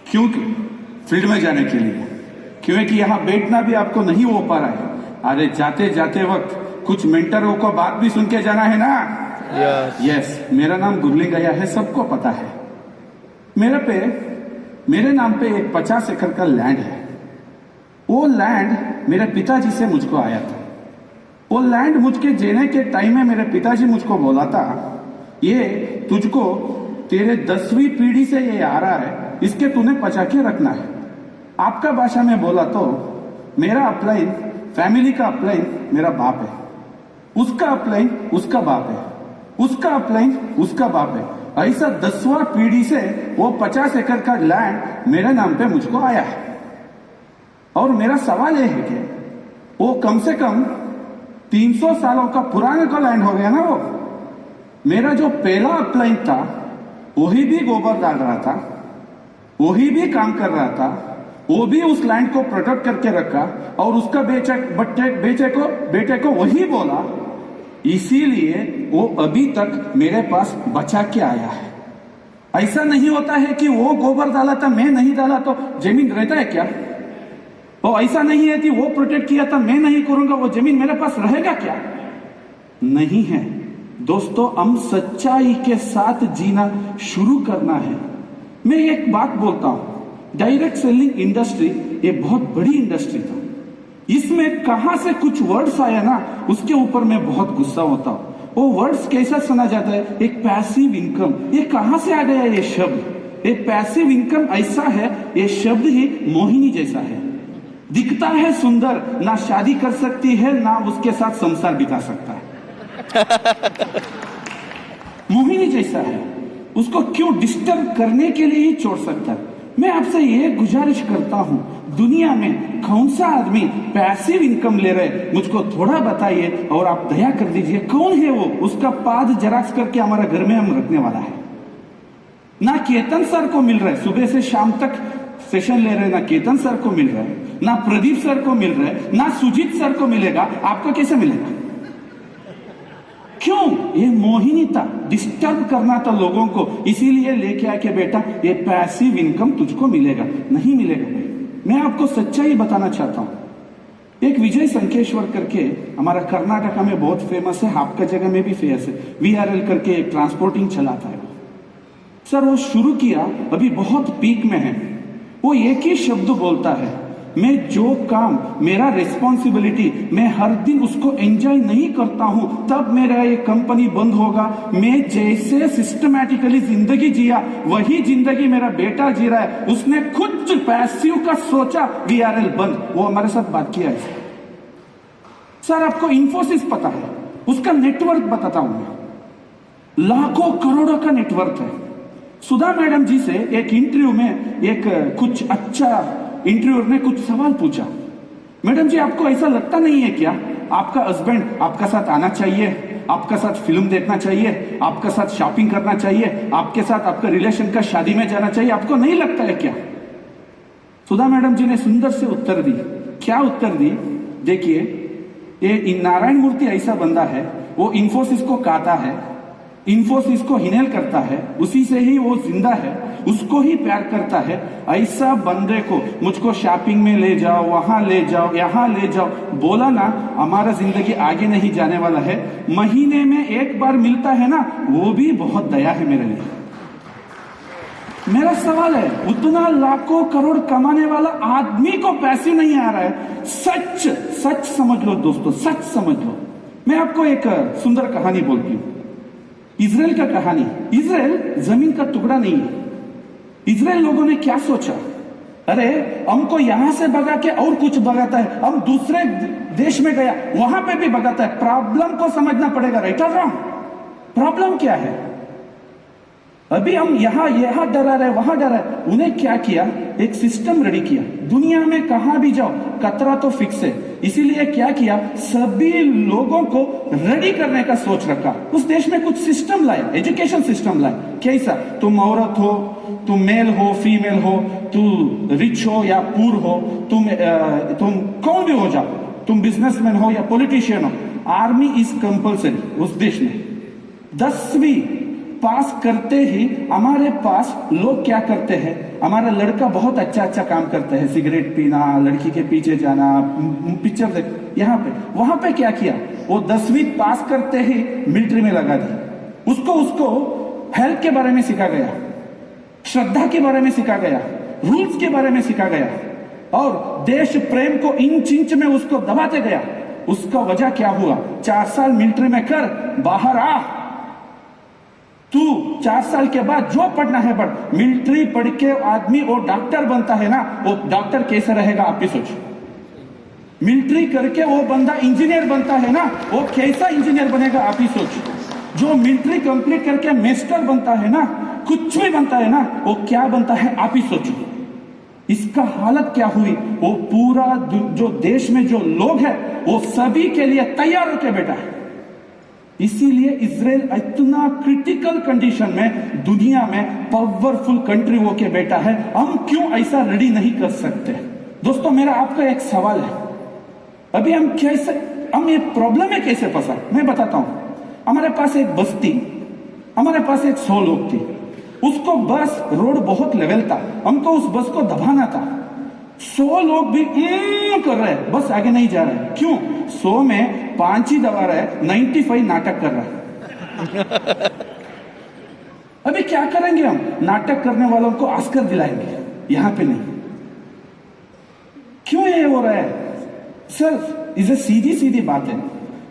क्यों फील्ड में जाने के लिए, क्योंकि यहाँ बैठना भी आपको नहीं हो पा रहा है। अरे जाते जाते वक्त कुछ मेंटरों को बात भी सुन के जाना है ना। यस, मेरा नाम गुरलिंग गया है, सबको पता है। मेरे नाम पे एक 50 एकड़ का लैंड है। वो लैंड मेरे पिताजी से मुझको आया था। वो लैंड मुझके देने के टाइम में मेरे पिताजी मुझको बोला था, ये तुझको तेरे 10वीं पीढ़ी से ये आ रहा है, इसके तूने बचा के रखना है। आपका भाषा में बोला तो मेरा अपलाइन, फैमिली का अपलाइन मेरा बाप है, उसका अपलाइन उसका बाप है, उसका अपलाइन उसका बाप है। ऐसा 10वां पीढ़ी से वो 50 एकड़ का लैंड मेरे नाम पे मुझको आया है। और मेरा सवाल यह है कि वो कम से कम 300 सालों का पुराने का लैंड हो गया ना। वो मेरा जो पहला अपलाइन था वही भी गोबर डाल रहा था, वही भी काम कर रहा था, वो भी उस लैंड को प्रोटेक्ट करके रखा और उसका बेटे को वही बोला, इसीलिए वो अभी तक मेरे पास बचा के आया है। ऐसा नहीं होता है कि वो गोबर डाला था मैं नहीं डाला तो जमीन रहता है क्या? वो ऐसा नहीं है कि वो प्रोटेक्ट किया था मैं नहीं करूंगा वो जमीन मेरे पास रहेगा क्या? नहीं है दोस्तों, हम सच्चाई के साथ जीना शुरू करना है। मैं एक बात बोलता हूं, डायरेक्ट सेलिंग इंडस्ट्री ये बहुत बड़ी इंडस्ट्री था। इसमें कहां से कुछ वर्ड्स आया ना, उसके ऊपर मैं बहुत गुस्सा होता हूं। वो वर्ड्स कैसा सुना जाता है, एक पैसिव इनकम, ये कहां से आ गया ये शब्द? ये पैसिव इनकम ऐसा है, ये शब्द ही मोहिनी जैसा है। दिखता है सुंदर, ना शादी कर सकती है ना उसके साथ संसार बिता सकता है। मोहिनी जैसा है, उसको क्यों डिस्टर्ब करने के लिए ही छोड़ सकता है। मैं आपसे ये गुजारिश करता हूं, दुनिया में कौन सा आदमी पैसिव इनकम ले रहे, मुझको थोड़ा बताइए और आप दया कर दीजिए कौन है वो। उसका पाद जेरॉक्स करके हमारा घर में हम रखने वाला है। ना केतन सर को मिल रहा है, सुबह से शाम तक सेशन ले रहे हैं, ना केतन सर को मिल रहा है, ना प्रदीप सर को मिल रहा है, ना सुजीत सर को मिलेगा, आपको कैसे मिलेगा? क्यों? ये मोहिनी था, डिस्टर्ब करना था लोगों को, इसीलिए लेके आके बेटा ये पैसिव इनकम तुझको मिलेगा। नहीं मिलेगा भाई, मैं आपको सच्चाई बताना चाहता हूं। एक विजय संकेश्वर करके हमारा कर्नाटका में बहुत फेमस है, आपका जगह में भी फेमस है, VRL करके एक ट्रांसपोर्टिंग चलाता है सर। वो शुरू किया, अभी बहुत पीक में है। वो एक ही शब्द बोलता है, मैं जो काम मेरा रिस्पॉन्सिबिलिटी मैं हर दिन उसको एंजॉय नहीं करता हूं तब मेरा ये कंपनी बंद होगा। मैं जैसे सिस्टमैटिकली जिंदगी जिया वही जिंदगी मेरा बेटा जी रहा है। उसने खुद पैसिव का सोचा, VRL बंद। वो हमारे साथ बात किया है सर। आपको इन्फोसिस पता है, उसका नेटवर्क बताता हूं मैं, लाखों करोड़ों का नेटवर्क है। सुधा मैडम जी से एक इंटरव्यू में एक कुछ अच्छा इंटरव्यूअर ने कुछ सवाल पूछा, मैडम जी आपको ऐसा लगता नहीं है क्या आपका हस्बैंड आपका साथ आना चाहिए, आपका साथ फिल्म देखना चाहिए, आपका साथ शॉपिंग करना चाहिए, आपके साथ आपका रिलेशन का शादी में जाना चाहिए, आपको नहीं लगता है क्या? सुधा मैडम जी ने सुंदर से उत्तर दी। क्या उत्तर दी? देखिए, ये नारायण मूर्ति ऐसा बंदा है, वो इन्फोसिस को काटा है, इन्फोसिस को हिनेल करता है, उसी से ही वो जिंदा है, उसको ही प्यार करता है। ऐसा बंदे को मुझको शॉपिंग में ले जाओ, वहां ले जाओ, यहां ले जाओ, बोला ना, हमारा जिंदगी आगे नहीं जाने वाला है। महीने में एक बार मिलता है ना, वो भी बहुत दया है मेरे लिए। मेरा सवाल है, उतना लाखों करोड़ कमाने वाला आदमी को पैसे नहीं आ रहा है। सच समझ लो दोस्तों, सच समझ लो। मैं आपको एक सुंदर कहानी बोलती हूँ, इजराइल का कहानी। इजराइल जमीन का टुकड़ा नहीं है। इजराइल लोगों ने क्या सोचा, अरे हमको यहां से भगा के और कुछ भगाता है, हम दूसरे देश में गया वहां पे भी भगाता है। प्रॉब्लम को समझना पड़ेगा, राइट और रॉन्ग? प्रॉब्लम क्या है? अभी हम यहां डरा रहे, वहां डरा रहे। उन्हें क्या किया, एक सिस्टम रेडी किया। दुनिया में कहां भी जाओ खतरा तो फिक्स है, इसीलिए क्या किया, सभी लोगों को रेडी करने का सोच रखा। उस देश में कुछ सिस्टम लाया, एजुकेशन सिस्टम लाया। कैसा? तुम औरत हो, तुम मेल हो, फीमेल हो, तू रिच हो या पुअर हो, तुम कौन भी हो जाओ, तुम बिजनेसमैन हो या पॉलिटिशियन हो, आर्मी इज कंपल्सरी। उस देश में 10वीं पास करते ही हमारे पास लोग क्या करते हैं, हमारा लड़का बहुत अच्छा अच्छा काम करता है, सिगरेट पीना, लड़की के पीछे जाना, पिक्चर देख, यहाँ पे वहां पे क्या किया, वो 10वीं पास करते ही मिलिट्री में लगा दी। उसको हेल्थ के बारे में सिखा गया, श्रद्धा के बारे में सिखा गया, रूल्स के बारे में सिखा गया, और देश प्रेम को इंच इंच में उसको दबाते गया। उसका वजह क्या हुआ, 4 साल मिलिट्री में कर, बाहर आ, तू 4 साल के बाद जो पढ़ना है पढ़। मिलिट्री पढ़ के आदमी वो डॉक्टर बनता है ना, वो डॉक्टर कैसे रहेगा आप ही सोचो। मिलिट्री करके वो बंदा इंजीनियर बनता है ना, वो कैसा इंजीनियर बनेगा आप ही सोचो। जो मिलिट्री कंप्लीट करके मास्टर बनता है ना, कुछ भी बनता है ना, वो क्या बनता है आप ही सोचो। इसका हालत क्या हुई, वो पूरा जो देश में जो लोग हैं वो सभी के लिए तैयार होके बैठा है। इसीलिए इजराइल इतना क्रिटिकल कंडीशन में दुनिया में पावरफुल कंट्री होके बैठा है। हम क्यों ऐसा रेडी नहीं कर सकते? दोस्तों मेरा आपका एक सवाल है, अभी हम ये प्रॉब्लम में कैसे फंसा, मैं बताता हूं। हमारे पास एक बस थी, हमारे पास एक 100 लोग थी, उसको बस रोड बहुत लेवल था, हमको उस बस को दबाना था। 100 लोग भी कर रहे हैं, बस आगे नहीं जा रहे हैं। क्यों? 100 में 5 ही दबा रहा है, 95 नाटक कर रहा है। अभी क्या करेंगे हम? नाटक करने वालों को ऑस्कर दिलाएंगे, यहां पे नहीं। क्यों ये हो रहा है सर? इसे सीधी सीधी बात है,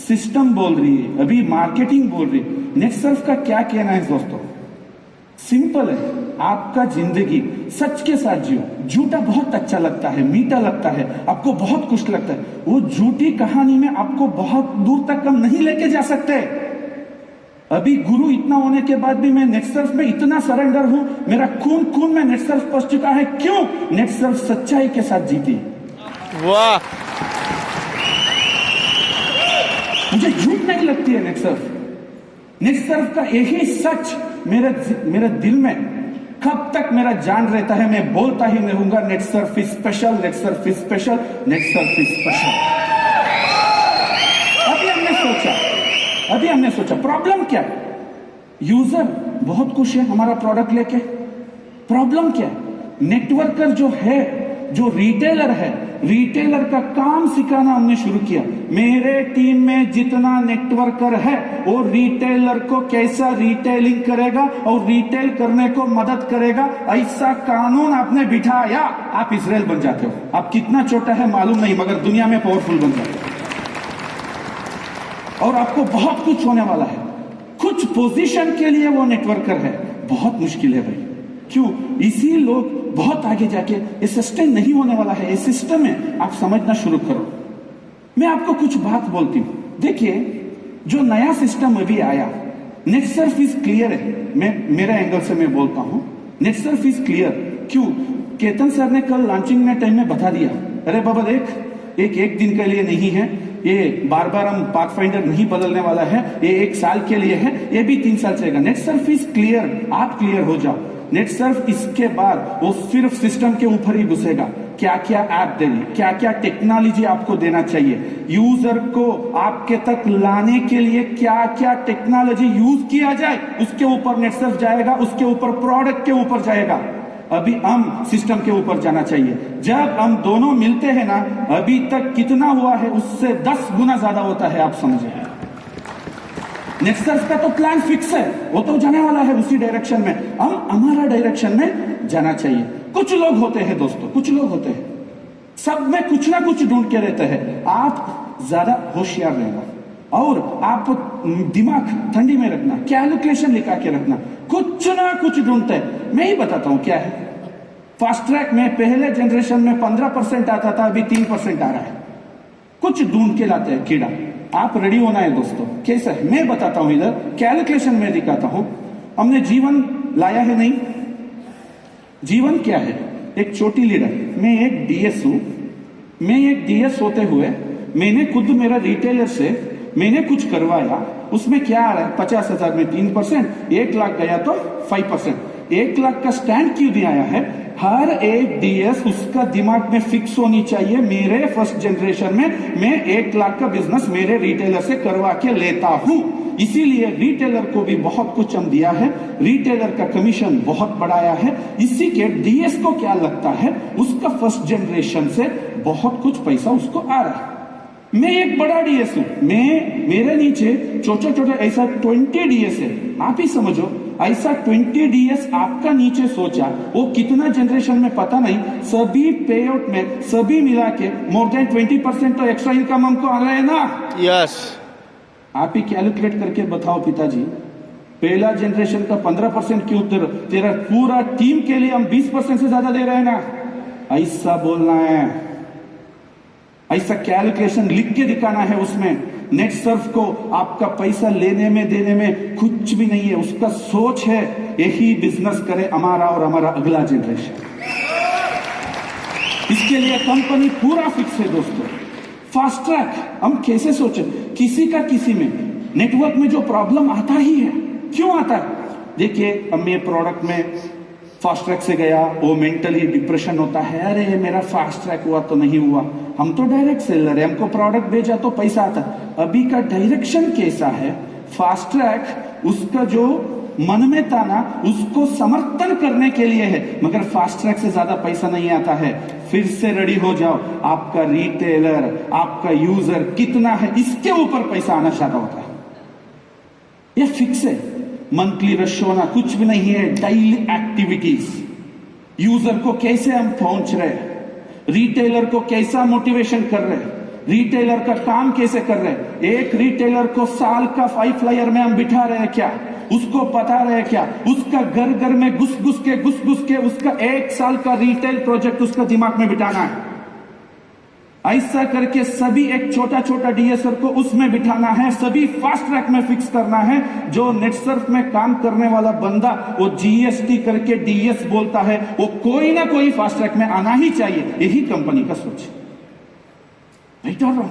सिस्टम बोल रही है, अभी मार्केटिंग बोल रही है। नेटसर्फ का क्या कहना है दोस्तों? सिंपल है, आपका जिंदगी सच के साथ जियो। झूठा बहुत अच्छा लगता है, मीठा लगता है, आपको बहुत खुश लगता है, वो झूठी कहानी में आपको बहुत दूर तक हम नहीं लेके जा सकते। अभी गुरु इतना होने के बाद भी मैं नेटसर्फ में इतना सरेंडर हूं, मेरा खून में नेटसर्फ पस चुका है। क्यों? नेटसर्फ सच्चाई के साथ जीती। वाह, मुझे झूठ नहीं लगती है नेटसर्फ का यही सच मेरे दिल में कब तक मेरा जान रहता है, मैं बोलता ही रहूंगा, Netsurf is special, Netsurf is special, Netsurf is special. अभी हमने सोचा प्रॉब्लम क्या है? यूजर बहुत खुश है हमारा प्रोडक्ट लेके। प्रॉब्लम क्या है? नेटवर्कर जो है, जो रिटेलर है, रिटेलर का काम सिखाना हमने शुरू किया। मेरे टीम में जितना नेटवर्कर है वो रिटेलर को कैसा रिटेलिंग करेगा और रिटेल करने को मदद करेगा, ऐसा कानून आपने बिठाया, आप इजराइल बन जाते हो। आप कितना छोटा है मालूम नहीं, मगर दुनिया में पावरफुल बन जाते हो। और आपको बहुत कुछ होने वाला है। कुछ पोजीशन के लिए वो नेटवर्कर है, बहुत मुश्किल है भाई। क्यों? इसी लोग बहुत आगे जाके ये सस्टेन नहीं होने वाला है, ये सिस्टम है, आप समझना शुरू करो। मैं आपको कुछ बात बोलती हूं, देखिए जो नया सिस्टम अभी आया, नेटसर्फ इज क्लियर है। मेरा एंगल से मैं बोलता हूं, नेटसर्फ इज क्लियर। क्यों? केतन सर ने कल लॉन्चिंग में टाइम में बता दिया, अरे बाबा देख, एक दिन के लिए नहीं है, ये बार बार हम पाथफाइंडर नहीं बदलने वाला है, ये 1 साल के लिए है, ये भी 3 साल चलेगा। नेटसर्फ इज क्लियर, आप क्लियर हो जाओ। नेटसर्फ इसके बाद वो सिर्फ सिस्टम के ऊपर ही घुसेगा, क्या क्या ऐप देनी, क्या क्या टेक्नोलॉजी आपको देना चाहिए, यूजर को आपके तक लाने के लिए क्या क्या टेक्नोलॉजी यूज किया जाए, उसके ऊपर नेटसर्फ जाएगा, उसके ऊपर प्रोडक्ट के ऊपर जाएगा। अभी हम सिस्टम के ऊपर जाना चाहिए। जब हम दोनों मिलते हैं ना, अभी तक कितना हुआ है उससे 10 गुना ज्यादा होता है, आप समझे। नेटसर्फ का तो प्लान फिक्स है, वो तो जाने वाला है उसी डायरेक्शन में, हम हमारा डायरेक्शन में जाना चाहिए। कुछ लोग होते हैं दोस्तों, कुछ लोग होते हैं, सब में कुछ ना कुछ ढूंढ के रहते हैं। आप ज्यादा होशियार रहना और आप दिमाग ठंडी में रखना, कैलकुलेशन लिखा के रखना, कुछ ना कुछ ढूंढते हैं। मैं ही बताता हूं क्या है। फास्ट ट्रैक में पहले जनरेशन में 15% आता था, अभी 3% आ रहा है। कुछ ढूंढ के लाते हैं कीड़ा। आप रेडी होना है दोस्तों। कैसा है मैं बताता हूं, इधर कैलकुलेशन में दिखाता हूं। हमने जीवन लाया है नहीं, जीवन क्या है? एक छोटी लीडर, मैं एक डीएस हूं। मैं एक डीएस होते हुए मैंने खुद मेरा रिटेलर से मैंने कुछ करवाया, उसमें क्या आ रहा है? 50,000 में 3%, 1 लाख गया तो 5%। 1 लाख का स्टैंड क्यों नहीं आया है? हर एक डीएस उसका दिमाग में फिक्स होनी चाहिए, मेरे फर्स्ट जनरेशन में मैं 1 लाख का बिजनेस मेरे रिटेलर से करवा के लेता हूं। इसीलिए रिटेलर को भी बहुत कुछ हम दिया है, रिटेलर का कमीशन बहुत बढ़ाया है। इसी के डीएस को क्या लगता है, उसका फर्स्ट जनरेशन से बहुत कुछ पैसा उसको आ रहा है। मैं एक बड़ा डीएस हूं, मेरे नीचे छोटा छोटा ऐसा 20 डीएस है। आप ही समझो, ऐसा 20 डीएस आपका नीचे सोचा, वो कितना जनरेशन में पता नहीं, सभी पे आउट में सभी मिला के मोर देन 20% तो एक्स्ट्रा इनकम हमको आ रहा है ना। यस, आप ही कैलकुलेट करके बताओ पिताजी, पहला जनरेशन का 15% क्यों तेरा पूरा टीम के लिए हम 20% से ज्यादा दे रहे हैं ना। ऐसा बोलना है, ऐसा कैलकुलेशन लिख के दिखाना है। उसमें नेट सर्फ को आपका पैसा लेने में देने में कुछ भी नहीं है, उसका सोच है यही बिजनेस करे हमारा और हमारा अगला जनरेशन। इसके लिए कंपनी पूरा फिक्स है दोस्तों। फास्ट ट्रैक हम कैसे सोचे, किसी का किसी में नेटवर्क में जो प्रॉब्लम आता ही है, क्यों आता है? देखिए, अब मैं प्रोडक्ट में फास्ट ट्रैक से गया, वो मेंटली डिप्रेशन होता है, अरे मेरा फास्ट ट्रैक हुआ तो नहीं हुआ। हम तो डायरेक्ट सेलर है, हमको प्रोडक्ट भेजा तो पैसा आता। अभी का डायरेक्शन कैसा है, फास्ट ट्रैक उसका जो मन में था ना, उसको समर्थन करने के लिए है, मगर फास्ट ट्रैक से ज्यादा पैसा नहीं आता है। फिर से रेडी हो जाओ, आपका रिटेलर, आपका यूजर कितना है, इसके ऊपर पैसा आना चाहता होता है। ये फिक्स है, मंथली रश होना कुछ भी नहीं है। डेली एक्टिविटीज, यूजर को कैसे हम पहुंच रहे, रिटेलर को कैसा मोटिवेशन कर रहे, रिटेलर का काम कैसे कर रहे। एक रिटेलर को साल का 5 फ्लायर में हम बिठा रहे हैं क्या, उसको बता रहे हैं क्या, उसका घर घर में घुस घुस के उसका 1 साल का रिटेल प्रोजेक्ट उसका दिमाग में बिठाना है। ऐसा करके सभी एक छोटा छोटा डीएसर को उसमें बिठाना है, सभी फास्ट ट्रैक में फिक्स करना है। जो नेट सर्फ में काम करने वाला बंदा वो जीएसटी करके डीएस बोलता है, वो कोई ना कोई फास्ट ट्रैक में आना ही चाहिए। यही कंपनी का सोच है। नहीं तो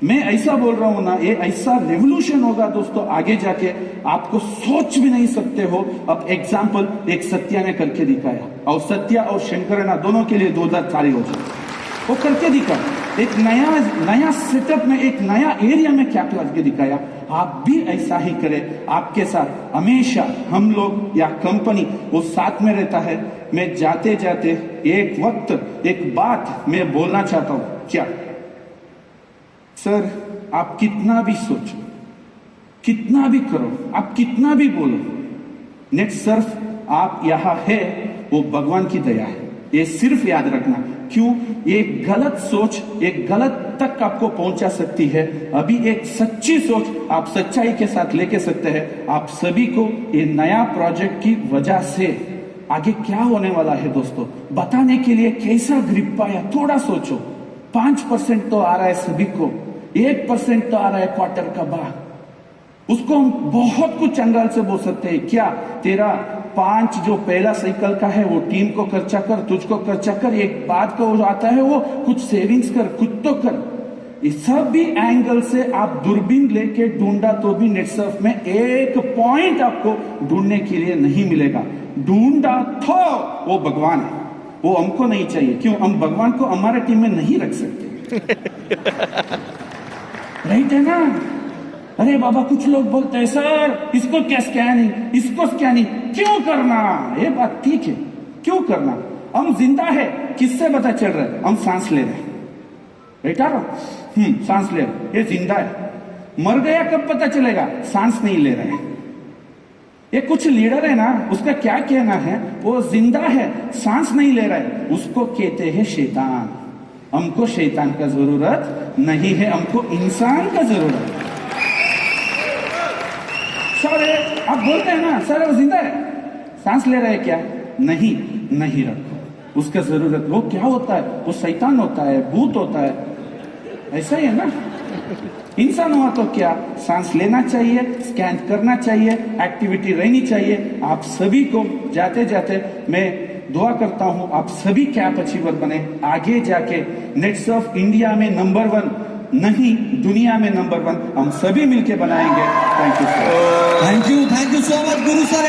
मैं ऐसा बोल रहा हूं ना, ये ऐसा रेवोल्यूशन होगा दोस्तों आगे जाके, आपको सोच भी नहीं सकते हो। अब एग्जाम्पल एक सत्या ने करके दिखाया, और सत्या और शंकरना दोनों के लिए 2004 हो जाए, वो करके दिखा। एक नया सेटअप में, एक नया एरिया में क्या करके दिखाया। आप भी ऐसा ही करें, आपके साथ हमेशा हम लोग या कंपनी वो साथ में रहता है। मैं जाते जाते एक वक्त एक बात मैं बोलना चाहता हूं। क्या सर, आप कितना भी सोचो, कितना भी करो, आप कितना भी बोलो, नेट सर्फ आप यहां है वो भगवान की दया है, ये सिर्फ याद रखना। क्यों? एक गलत सोच एक गलत तक आपको पहुंचा सकती है। अभी एक सच्ची सोच आप सच्चाई के साथ लेके सकते हैं। आप सभी को ये नया प्रोजेक्ट की वजह से आगे क्या होने वाला है दोस्तों बताने के लिए कैसा ग्रिप पाया, थोड़ा सोचो। 5% तो आ रहा है सभी को, 1% तो आ रहा है क्वार्टर का बाद। उसको हम बहुत कुछ अंगाल से बोल सकते हैं। क्या तेरा 5 जो पहला साइकिल का है वो टीम को खर्चा कर, तुझको खर्चा कर, एक बात का वो आता है वो कुछ सेविंग्स कर, कुछ तो कर। इस सब भी एंगल से आप दूरबीन लेके ढूंढा तो भी नेट सर्फ में एक पॉइंट आपको ढूंढने के लिए नहीं मिलेगा। ढूंढा तो वो भगवान है, वो हमको नहीं चाहिए। क्यों? हम भगवान को हमारे टीम में नहीं रख सकते। राइट है ना? अरे बाबा, कुछ लोग बोलते हैं सर इसको क्या स्कैनिंग, इसको स्कैनिंग क्यों करना। ये बात ठीक है, क्यों करना? हम जिंदा है, किससे पता चल रहा है? हम सांस ले रहे हैं, बेटा सांस ले रहे, ये जिंदा है। मर गया कब पता चलेगा? सांस नहीं ले रहे हैं। ये कुछ लीडर है ना, उसका क्या कहना है, वो जिंदा है सांस नहीं ले रहा है, उसको कहते हैं शैतान। हमको शैतान का जरूरत नहीं है, हमको इंसान का जरूरत है। सर आप बोलते हैं ना सर वो जिंदा है, सांस ले रहा है क्या? नहीं रखो, उसका जरूरत। वो क्या होता है? वो शैतान होता है, भूत होता है, ऐसा ही है ना। इंसान हुआ तो क्या, सांस लेना चाहिए, स्कैन करना चाहिए, एक्टिविटी रहनी चाहिए। आप सभी को जाते जाते मैं दुआ करता हूं आप सभी कैप अचीवर बने, आगे जाके नेट सर्फ इंडिया में नंबर 1 नहीं दुनिया में नंबर 1 हम सभी मिलके बनाएंगे। Thank you so much Guru sir.